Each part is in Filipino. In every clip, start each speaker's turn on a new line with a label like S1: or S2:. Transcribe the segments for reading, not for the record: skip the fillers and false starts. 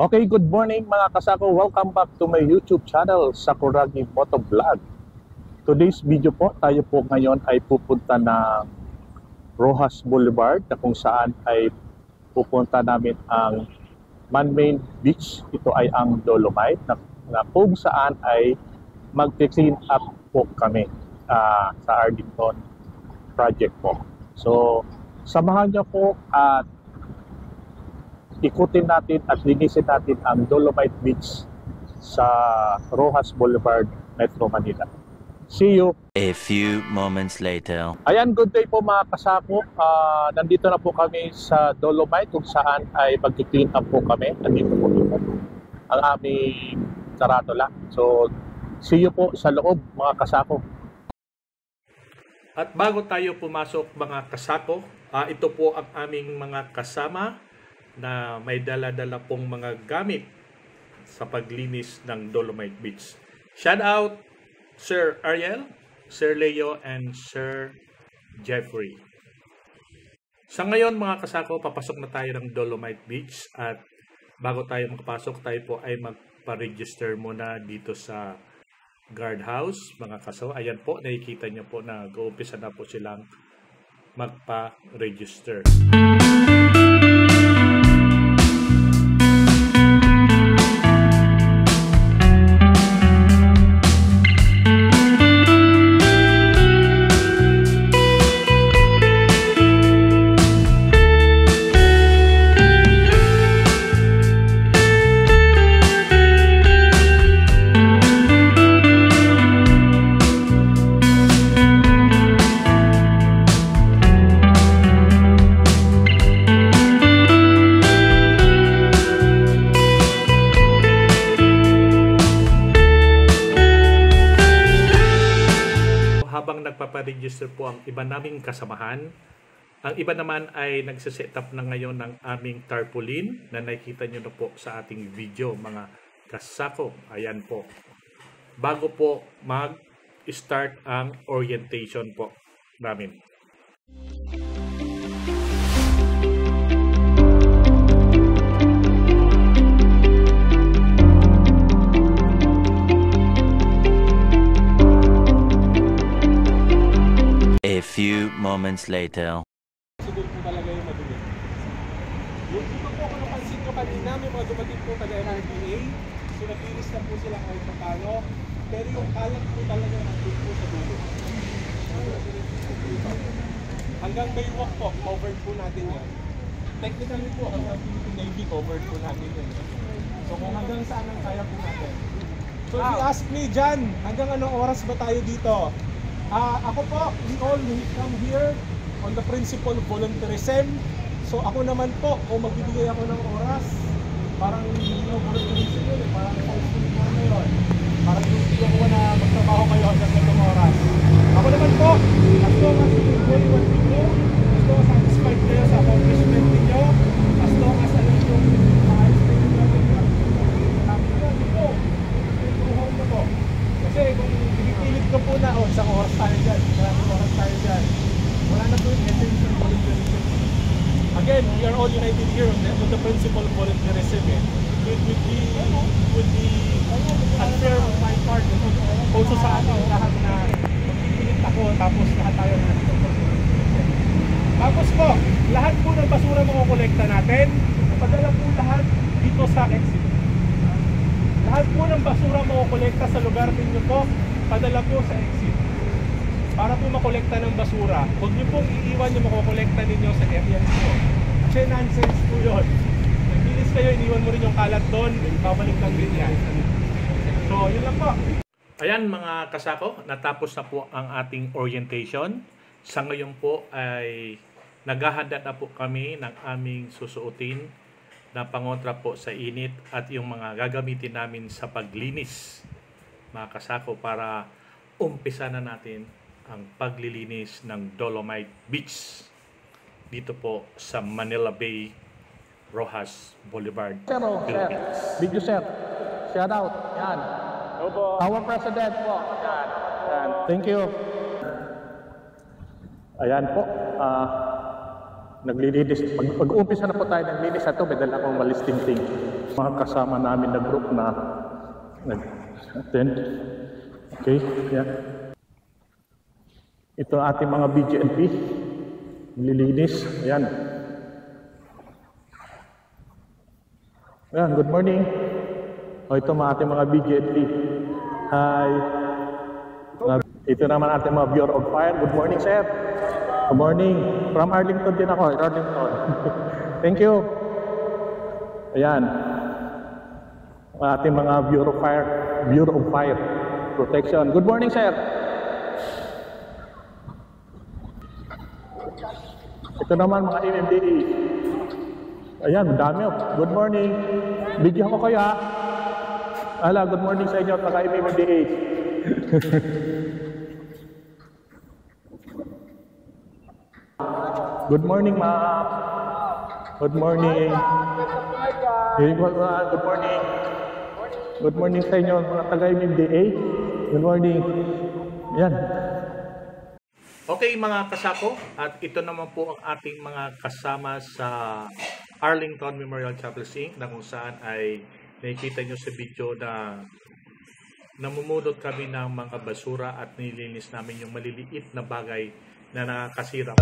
S1: Okay, good morning mga kasako. Welcome back to my YouTube channel, Sakuragi Motovlog. Today's video po, tayo po ngayon ay pupunta ng Roxas Boulevard na kung saan ay pupunta namin ang man-made beach. Ito ay ang Dolomite na kung saan ay mag-clean up po kami sa Arlington project po. So, samahan niyo po at ikutin natin at linisin natin ang Dolomite Beach sa Roxas Boulevard, Metro Manila. See you!
S2: A few moments later.
S1: Ayan, good day po mga kasako. Nandito na po kami sa Dolomite kung saan ay mag-clean up po kami. Nandito po ang aming karatula. So, see you po sa loob mga kasako. At bago tayo pumasok mga kasako, ito po ang aming mga kasama na may dala-dala pong mga gamit sa paglinis ng Dolomite Beach. Shout out Sir Ariel, Sir Leo, and Sir Jeffrey. Sa ngayon mga kasako, papasok na tayo ng Dolomite Beach at bago tayo makapasok, tayo po ay magpa-register muna dito sa guardhouse mga kaso. Ayan po, nakikita nyo po na go-umpisa na po silang magpa-register. Habang nagpaparegister po ang iba naming kasamahan, ang iba naman ay nagsiset up na ngayon ng aming tarpaulin na nakikita nyo na po sa ating video mga kasako. Ayan po. Bago po mag-start ang orientation po namin.
S2: A few moments later.
S3: Siguro po talaga yung madumi. Yung iba po kung napansin nyo kanina, may mga dumating po taga NRDA. So naglinis na po sila kahit pa paano. Pero yung kalat po talaga nandun po sa dulo. Hanggang Baywalk po, covered po natin yan. Technically po, hanggang Philippine Navy covered po natin yan. So kung hanggang saan ang kaya po natin. So if you ask me, Jan, hanggang anong oras ba tayo dito? Ako po, we all come here on the principle of volunteerism. So ako naman po, kung magbibigay ako ng oras, parang hindi ko volunteerism yun, parang posting mo na yun. Parang hindi ako na magtrabaho kayo hanggang ganong oras. Ako naman po, as long as you enjoy what you do, as long as satisfied kayo sa accomplishment ninyo, as long as alam yung maayos na yung gawin nyo, sabi nyo, hindi po, home na po. Kasi kung pinipilit ko po na, isang oras tayo dyan, maraming oras tayo dyan, wala na po yung essence ng volunteerism. Again, we are all united here on the principle of volunteerism. It would be unfair on my part, also sa ating lahat na magpipilit ako, tapos lahat tayo na dito. Tapos po, lahat po ng basura makukolekta natin, padala po lahat dito sa exit. Lahat po ng basura makukolekta sa lugar ninyo po, padala po sa exit. Para po makolekta ng basura, huwag niyo pong iiwan yung makukolekta ninyo sa area niyo. Kasi nonsense po yun. Nagbilis kayo, iniwan mo rin yung kalat doon, babalik lang din yan. So, yun lang po.
S1: Ayan mga kasako, natapos na po ang ating orientation. Sa ngayon po ay naghahanda na po kami ng aming susuotin na pangontra po sa init at yung mga gagamitin namin sa paglinis mga kasako para umpisa na natin ang paglilinis ng Dolomite Beach dito po sa Manila Bay, Roxas Boulevard, Philippines.
S4: Video sir, shout out, yan. Our President po, yan. Thank you.
S1: Ayan po,
S4: naglilinis. Pag-uumpisa na po tayo naglilinis. Ito, may dala akong malisting-ting. Mga kasama namin na group na nag-attend. Okay, yan. Ito ating mga BGNP. Naglilinis. Ayan. Ayan, good morning. O, ito mga ating mga BGNP. Hi. Ito naman ating mga Bureau of Fire. Good morning, sir. Good morning. From Arlington din ako. Arlington. Thank you. Ayan. Ating mga Bureau of Fire Protection. Good morning, sir. Ito naman mga MMDA. Ayan, dami. Good morning. Bigyan ko kayo ha. Ala, good morning sa inyo mga MMDA. Good morning, ma'am. Good morning. Good morning. Good morning sa inyo mga taga-MMDA. Good morning. Yan.
S1: Okay mga kasako, at ito naman po ang ating mga kasama sa Arlington Memorial Chapels Inc. na kung saan ay nakikita nyo sa video na namumulot kami ng mga basura at nililinis namin yung maliliit na bagay na nakakasira.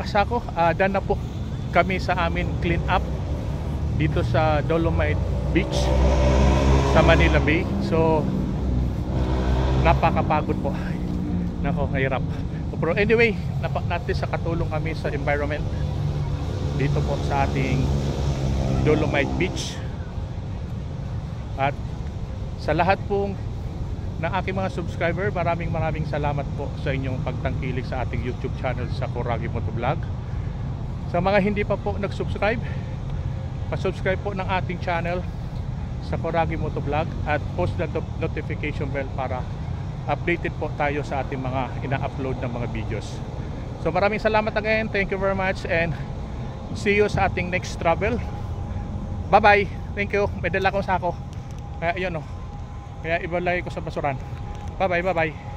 S1: Kasako, done na po kami sa amin clean up dito sa Dolomite Beach sa Manila Bay. So napakapagod po. Nako, hirap. Pero anyway, natin sa katulong kami sa environment dito po sa ating Dolomite Beach. At sa lahat pong ng aking mga subscriber, maraming salamat po sa inyong pagtangkilik sa ating YouTube channel sa Coragi Motovlog. Sa mga hindi pa po nag-subscribe, pa-subscribe po ng ating channel sa Coragi Motovlog at post the notification bell para updated po tayo sa ating mga ina-upload ng mga videos. So maraming salamat again, thank you very much, and see you sa ating next travel. Bye-bye. Thank you. May dala akong sako. Kaya yun, oh. Kaya ibalagay ko sa basuran. Bye-bye, bye-bye.